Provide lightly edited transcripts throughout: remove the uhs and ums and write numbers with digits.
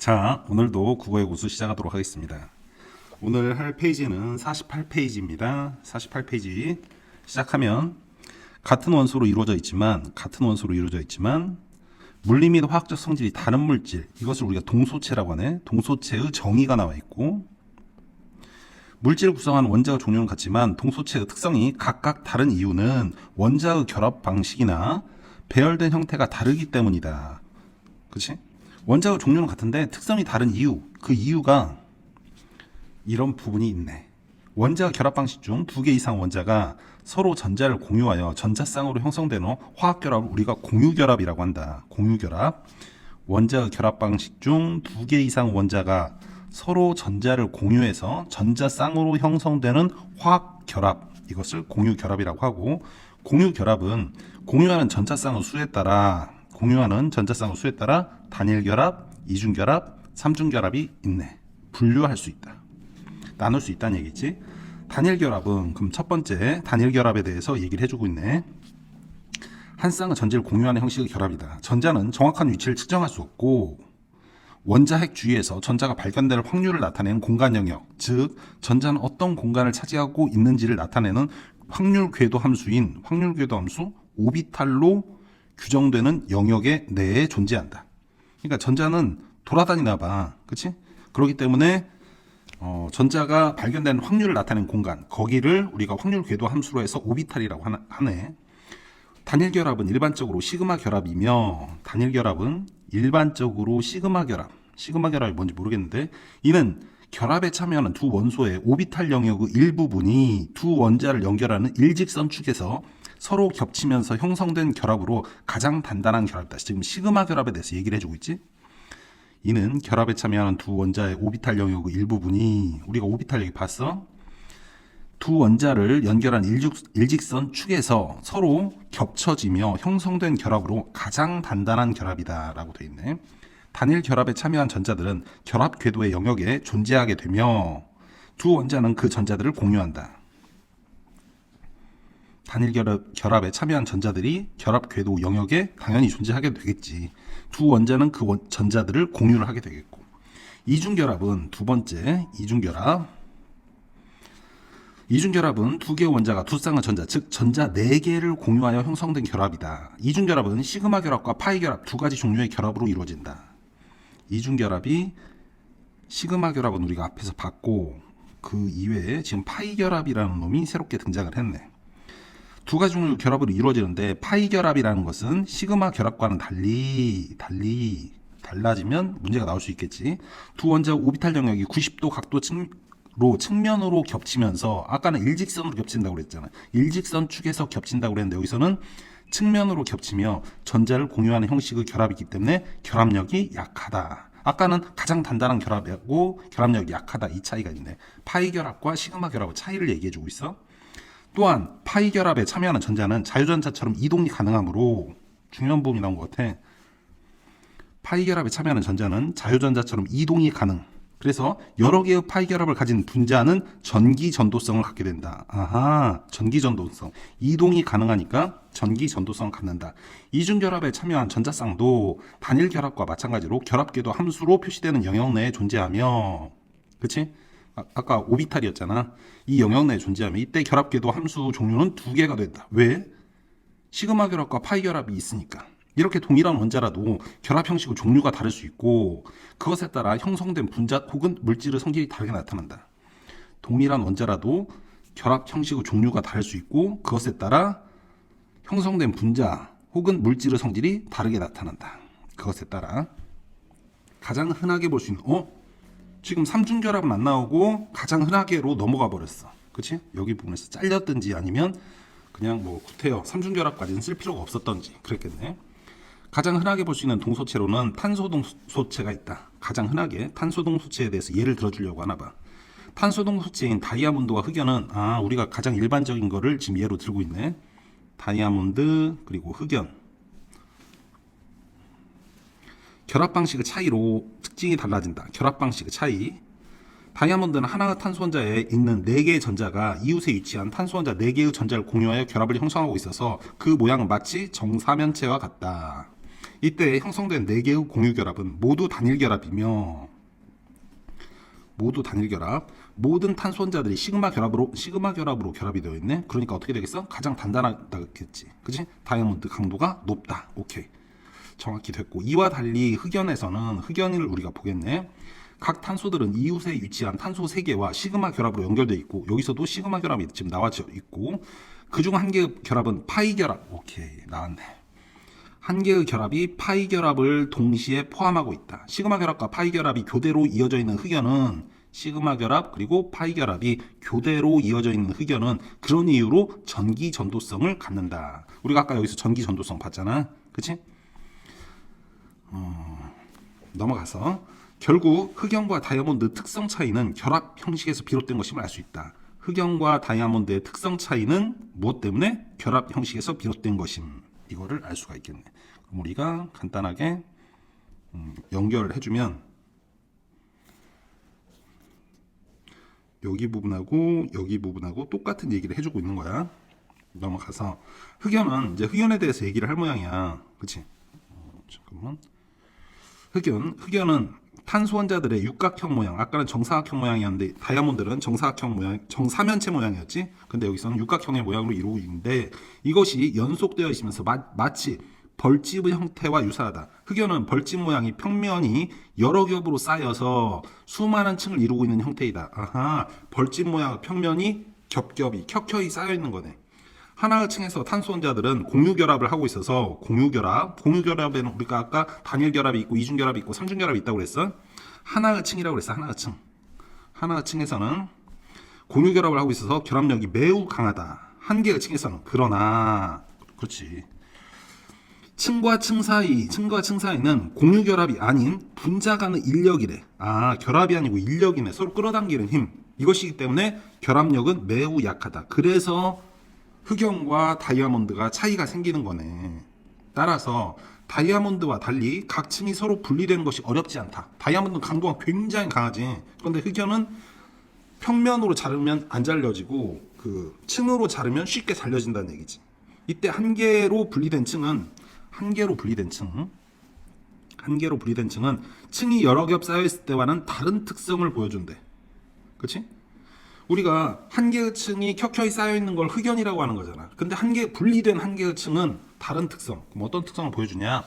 자, 오늘도 국어의 고수 시작하도록 하겠습니다. 오늘 할 페이지는 48페이지입니다. 48페이지 시작하면 같은 원소로 이루어져 있지만 물리 및 화학적 성질이 다른 물질, 이것을 우리가 동소체라고 하네. 동소체의 정의가 나와 있고, 물질을 구성하는 원자의 종류는 같지만 동소체의 특성이 각각 다른 이유는 원자의 결합 방식이나 배열된 형태가 다르기 때문이다. 그렇지? 원자의 종류는 같은데 특성이 다른 이유, 그 이유가 이런 부분이 있네. 원자의 결합 방식 중 두 개 이상 원자가 서로 전자를 공유하여 전자쌍으로 형성되는 화학결합을 우리가 공유결합이라고 한다. 공유결합. 원자의 결합 방식 중 두 개 이상 원자가 서로 전자를 공유해서 전자쌍으로 형성되는 화학결합, 이것을 공유결합이라고 하고, 공유결합은 공유하는 전자쌍의 수에 따라 단일결합, 이중결합, 삼중결합이 있네. 분류할 수 있다. 나눌 수 있다는 얘기지. 단일결합은 그럼 첫 번째 단일결합에 대해서 얘기를 해주고 있네. 한 쌍의 전지를 공유하는 형식의 결합이다. 전자는 정확한 위치를 측정할 수 없고 원자 핵 주위에서 전자가 발견될 확률을 나타내는 공간 영역, 즉 전자는 어떤 공간을 차지하고 있는지를 나타내는 확률 궤도 함수인 확률 궤도 함수 오비탈로 규정되는 영역의 내에 존재한다. 그러니까 전자는 돌아다니나 봐. 그치? 그렇기 때문에 전자가 발견된 확률을 나타내는 공간, 거기를 우리가 확률 궤도 함수로 해서 오비탈이라고 하네. 단일결합은 일반적으로 시그마 결합이며, 시그마 결합이 뭔지 모르겠는데, 이는 결합에 참여하는 두 원소의 오비탈 영역의 일부분이 두 원자를 연결하는 일직선 축에서 서로 겹치면서 형성된 결합으로 가장 단단한 결합이다. 지금 시그마 결합에 대해서 얘기를 해주고 있지. 이는 결합에 참여하는 두 원자의 오비탈 영역의 일부분이, 우리가 오비탈 여기 봤어? 두 원자를 연결한 일직선 축에서 서로 겹쳐지며 형성된 결합으로 가장 단단한 결합이다 라고 되어 있네. 단일 결합에 참여한 전자들은 결합 궤도의 영역에 존재하게 되며 두 원자는 그 전자들을 공유한다. 단일 결합에 참여한 전자들이 결합 궤도 영역에 당연히 존재하게 되겠지. 두 원자는 그 전자들을 공유를 하게 되겠고. 이중결합은 두 번째, 이중결합은 두 개의 원자가 두 쌍의 전자, 즉 전자 4개를 공유하여 형성된 결합이다. 이중결합은 시그마 결합과 파이 결합 두 가지 종류의 결합으로 이루어진다. 이중결합이, 시그마 결합은 우리가 앞에서 봤고, 그 이외에 지금 파이 결합이라는 놈이 새롭게 등장을 했네. 두 가지 종류의 결합으로 이루어지는데, 파이 결합이라는 것은 시그마 결합과는 달라지면 문제가 나올 수 있겠지. 두 원자의 오비탈 영역이 90도 각도 측면으로 겹치면서, 아까는 일직선으로 겹친다고 그랬잖아. 일직선 축에서 겹친다고 그랬는데 여기서는 측면으로 겹치며 전자를 공유하는 형식의 결합이기 때문에 결합력이 약하다. 아까는 가장 단단한 결합이고 결합력이 약하다, 이 차이가 있네. 파이 결합과 시그마 결합의 차이를 얘기해주고 있어. 또한 파이 결합에 참여하는 전자는 자유전자처럼 이동이 가능하므로, 중요한 부분이 나온 것 같아. 파이 결합에 참여하는 전자는 자유전자처럼 이동이 가능. 그래서 여러 개의 파이 결합을 가진 분자는 전기 전도성을 갖게 된다. 아하, 전기 전도성. 이동이 가능하니까 전기 전도성을 갖는다. 이중 결합에 참여한 전자쌍도 단일 결합과 마찬가지로 결합궤도 함수로 표시되는 영역 내에 존재하며, 그치? 아까 오비탈이었잖아. 이 영역 내에 존재하며 이때 결합궤도 함수 종류는 두 개가 된다. 왜? 시그마 결합과 파이 결합이 있으니까. 이렇게 동일한 원자라도 결합 형식의 종류가 다를 수 있고 그것에 따라 형성된 분자 혹은 물질의 성질이 다르게 나타난다. 동일한 원자라도 결합 형식의 종류가 다를 수 있고 그것에 따라 형성된 분자 혹은 물질의 성질이 다르게 나타난다. 그것에 따라 가장 흔하게 볼 수 있는, 지금 삼중결합은 안 나오고 가장 흔하게로 넘어가 버렸어. 그치? 여기 부분에서 잘렸든지 아니면 그냥 구태여 삼중결합까지는 쓸 필요가 없었던지 그랬겠네. 가장 흔하게 볼 수 있는 동소체로는 탄소동소체가 있다. 가장 흔하게 탄소동소체에 대해서 예를 들어주려고 하나 봐. 탄소동소체인 다이아몬드와 흑연은, 우리가 가장 일반적인 거를 지금 예로 들고 있네. 다이아몬드 그리고 흑연. 결합 방식의 차이로 특징이 달라진다. 결합 방식의 차이. 다이아몬드는 하나의 탄소 원자에 있는 4개의 전자가 이웃에 위치한 탄소 원자 4개의 전자를 공유하여 결합을 형성하고 있어서 그 모양은 마치 정사면체와 같다. 이때 형성된 4개의 공유 결합은 모두 단일 결합이며 모든 탄소 원자들이 시그마 결합으로 결합이 되어 있네. 그러니까 어떻게 되겠어? 가장 단단하다겠지. 그치? 다이아몬드 강도가 높다. 오케이. 정확히 됐고, 이와 달리 흑연에서는 흑연을 우리가 보겠네. 각 탄소들은 이웃에 위치한 탄소 3개와 시그마 결합으로 연결되어 있고, 여기서도 시그마 결합이 지금 나와져 있고, 그중 한 개의 결합은 파이 결합. 오케이, 나왔네. 한 개의 결합이 파이 결합을 동시에 포함하고 있다. 시그마 결합과 파이 결합이 교대로 이어져 있는 흑연은 시그마 결합 그리고 파이 결합이 교대로 이어져 있는 흑연은 그런 이유로 전기 전도성을 갖는다. 우리가 아까 여기서 전기 전도성 봤잖아. 그치? 넘어가서 결국 흑연과 다이아몬드 특성 차이는 결합 형식에서 비롯된 것임을 알 수 있다. 흑연과 다이아몬드의 특성 차이는 무엇 때문에? 결합 형식에서 비롯된 것임. 이거를 알 수가 있겠네. 그럼 우리가 간단하게 연결을 해주면 여기 부분하고 똑같은 얘기를 해주고 있는 거야. 넘어가서 흑연은 이제 흑연에 대해서 얘기를 할 모양이야. 그치? 잠깐만. 흑연은 탄소 원자들의 육각형 모양, 아까는 정사각형 모양이었는데 다이아몬드는 정사각형 모양, 정사면체 모양이었지. 근데 여기서는 육각형의 모양으로 이루고 있는데 이것이 연속되어 있으면서 마치 벌집의 형태와 유사하다. 흑연은 벌집 모양이 평면이 여러 겹으로 쌓여서 수많은 층을 이루고 있는 형태이다. 아하, 벌집 모양 평면이 켜켜이 쌓여 있는 거네. 하나의 층에서 탄소 원자들은 공유 결합을 하고 있어서 공유 결합에는 우리가 아까 단일 결합이 있고 이중 결합이 있고 삼중 결합이 있다고 그랬어. 하나의 층이라고 그랬어. 하나의 층에서는 공유 결합을 하고 있어서 결합력이 매우 강하다. 한 개의 층에서는. 그러나 그렇지. 층과 층 사이는 공유 결합이 아닌 분자간의 인력이래. 아, 결합이 아니고 인력이네. 서로 끌어당기는 힘. 이것이기 때문에 결합력은 매우 약하다. 그래서 흑연과 다이아몬드가 차이가 생기는 거네. 따라서 다이아몬드와 달리 각 층이 서로 분리되는 것이 어렵지 않다. 다이아몬드는 강도가 굉장히 강하지. 그런데 흑연은 평면으로 자르면 안 잘려지고 그 층으로 자르면 쉽게 잘려진다는 얘기지. 이때 한 개로 분리된 층은 층이 여러 겹 쌓여있을 때와는 다른 특성을 보여준대. 그치? 우리가 한 개의 층이 켜켜이 쌓여있는 걸 흑연이라고 하는 거잖아. 근데 분리된 한 개의 층은 다른 특성. 그럼 어떤 특성을 보여주냐?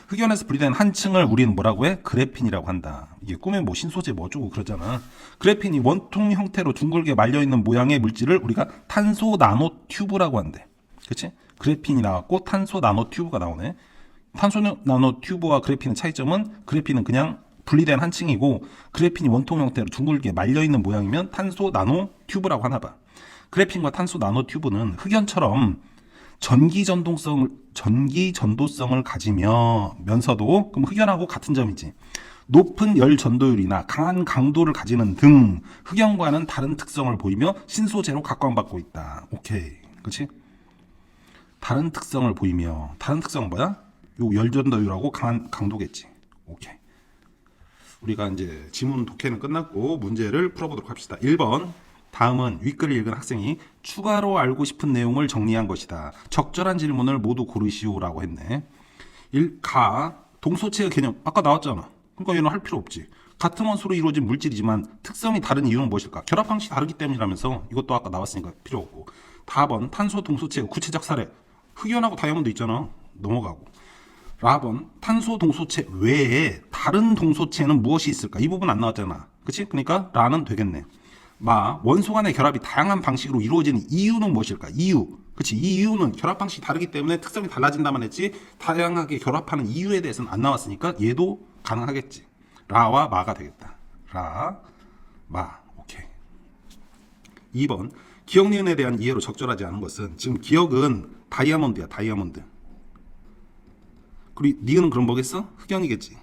흑연에서 분리된 한 층을 우리는 뭐라고 해? 그래핀이라고 한다. 이게 꿈에 뭐 신소재 뭐 어쩌고 그러잖아. 그래핀이 원통 형태로 둥글게 말려있는 모양의 물질을 우리가 탄소 나노 튜브라고 한대. 그치? 그래핀이 나왔고 탄소 나노 튜브가 나오네. 탄소 나노 튜브와 그래핀의 차이점은 그래핀은 그냥 분리된 한 층이고 그래핀이 원통 형태로 둥글게 말려있는 모양이면 탄소 나노 튜브라고 하나 봐. 그래핀과 탄소 나노 튜브는 흑연처럼 전기 전도성을 가지면서도 그럼 흑연하고 같은 점이지. 높은 열 전도율이나 강한 강도를 가지는 등 흑연과는 다른 특성을 보이며 신소재로 각광받고 있다. 오케이. 그렇지? 다른 특성을 보이며 다른 특성은 뭐야? 요 열 전도율하고 강한 강도겠지. 오케이. 우리가 이제 지문 독해는 끝났고 문제를 풀어보도록 합시다. 1번. 다음은 윗글을 읽은 학생이 추가로 알고 싶은 내용을 정리한 것이다. 적절한 질문을 모두 고르시오라고 했네. 동소체의 개념 아까 나왔잖아. 그러니까 얘는 할 필요 없지. 같은 원소로 이루어진 물질이지만 특성이 다른 이유는 무엇일까? 결합 방식이 다르기 때문이라면서 이것도 아까 나왔으니까 필요 없고. 4번 탄소 동소체의 구체적 사례. 흑연하고 다이아몬드 있잖아. 넘어가고. 4번 탄소 동소체 외에 다른 동소체는 무엇이 있을까? 이 부분 안 나왔잖아. 그치? 그러니까 라는 되겠네. 원소 간의 결합이 다양한 방식으로 이루어지는 이유는 무엇일까? 그치? 이 이유는 결합 방식이 다르기 때문에 특성이 달라진다만 했지 다양하게 결합하는 이유에 대해서는 안 나왔으니까 얘도 가능하겠지. 라와 마가 되겠다. 오케이. 2번 기억 니은에 대한 이해로 적절하지 않은 것은 지금 기억은 다이아몬드야. 다이아몬드. 그리고 니은은 그럼 뭐겠어? 흑연이겠지.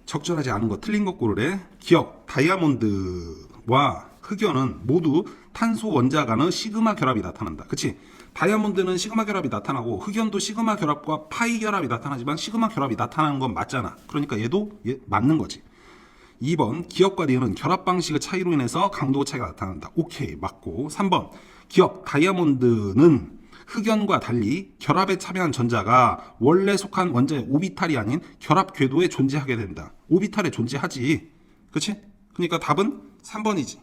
적절하지 않은 거 틀린 거 고르래. 기억 다이아몬드와 흑연은 모두 탄소 원자 간의 시그마 결합이 나타난다. 그치? 다이아몬드는 시그마 결합이 나타나고 흑연도 시그마 결합과 파이 결합이 나타나지만 시그마 결합이 나타나는 건 맞잖아. 그러니까 얘도 맞는 거지. 2번 기억과 니은은 결합 방식의 차이로 인해서 강도 차이가 나타난다. 오케이 맞고. 3번 기억 다이아몬드는 흑연과 달리 결합에 참여한 전자가 원래 속한 원자의 오비탈이 아닌 결합 궤도에 존재하게 된다. 오비탈에 존재하지. 그치? 그러니까 답은 3번이지.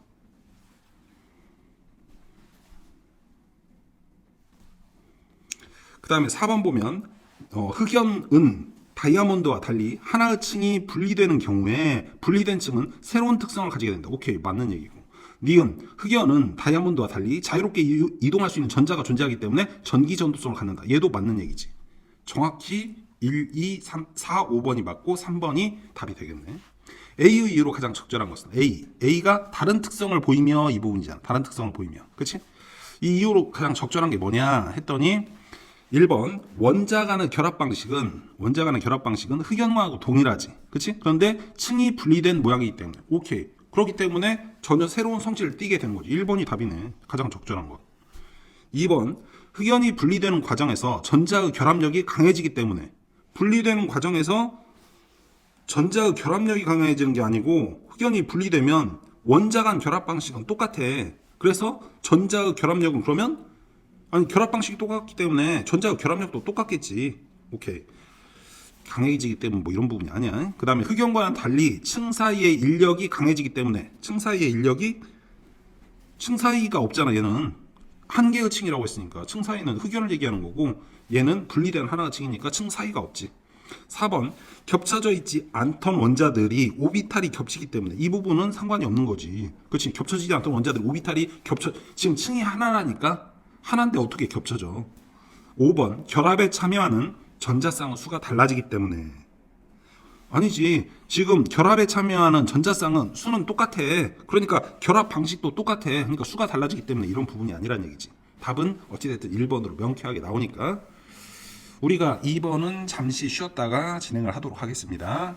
그 다음에 4번 보면 흑연은 다이아몬드와 달리 하나의 층이 분리되는 경우에 분리된 층은 새로운 특성을 가지게 된다. 오케이, 맞는 얘기고. 니은, 흑연은 다이아몬드와 달리 자유롭게 이동할 수 있는 전자가 존재하기 때문에 전기 전도성을 갖는다. 얘도 맞는 얘기지. 정확히 1, 2, 3, 4, 5번이 맞고 3번이 답이 되겠네. A의 이유로 가장 적절한 것은 A. A가 다른 특성을 보이며 이 부분이잖아. 다른 특성을 보이며. 그치? 이 이유로 가장 적절한 게 뭐냐 했더니 1번 원자 간의 결합 방식은 흑연과하고 동일하지. 그치? 그런데 층이 분리된 모양이기 때문에. 오케이. 그렇기 때문에 전혀 새로운 성질을 띠게 되는 거지. 1번이 답이네. 가장 적절한 것. 2번 흑연이 분리되는 과정에서 전자의 결합력이 강해지기 때문에. 분리되는 과정에서 전자의 결합력이 강해지는 게 아니고 흑연이 분리되면 원자 간 결합 방식은 똑같아. 그래서 전자의 결합력은 그러면 결합 방식이 똑같기 때문에 전자의 결합력도 똑같겠지. 오케이. 강해지기 때문에 뭐 이런 부분이 아니야. 그 다음에 흑연과는 달리 층 사이의 인력이 강해지기 때문에 층 사이가 없잖아. 얘는 한 개의 층이라고 했으니까 층 사이는 흑연을 얘기하는 거고 얘는 분리된 하나의 층이니까 층 사이가 없지. 4번 겹쳐져 있지 않던 원자들이 오비탈이 겹치기 때문에 이 부분은 상관이 없는 거지. 그렇지. 겹쳐지지 않던 원자들 오비탈이 지금 층이 하나라니까 하나인데 어떻게 겹쳐져. 5번 결합에 참여하는 전자쌍의 수가 달라지기 때문에. 아니지. 지금 결합에 참여하는 전자쌍은 수는 똑같아. 그러니까 결합 방식도 똑같아. 그러니까 수가 달라지기 때문에 이런 부분이 아니란 얘기지. 답은 어찌됐든 1번으로 명쾌하게 나오니까 우리가 2번은 잠시 쉬었다가 진행을 하도록 하겠습니다.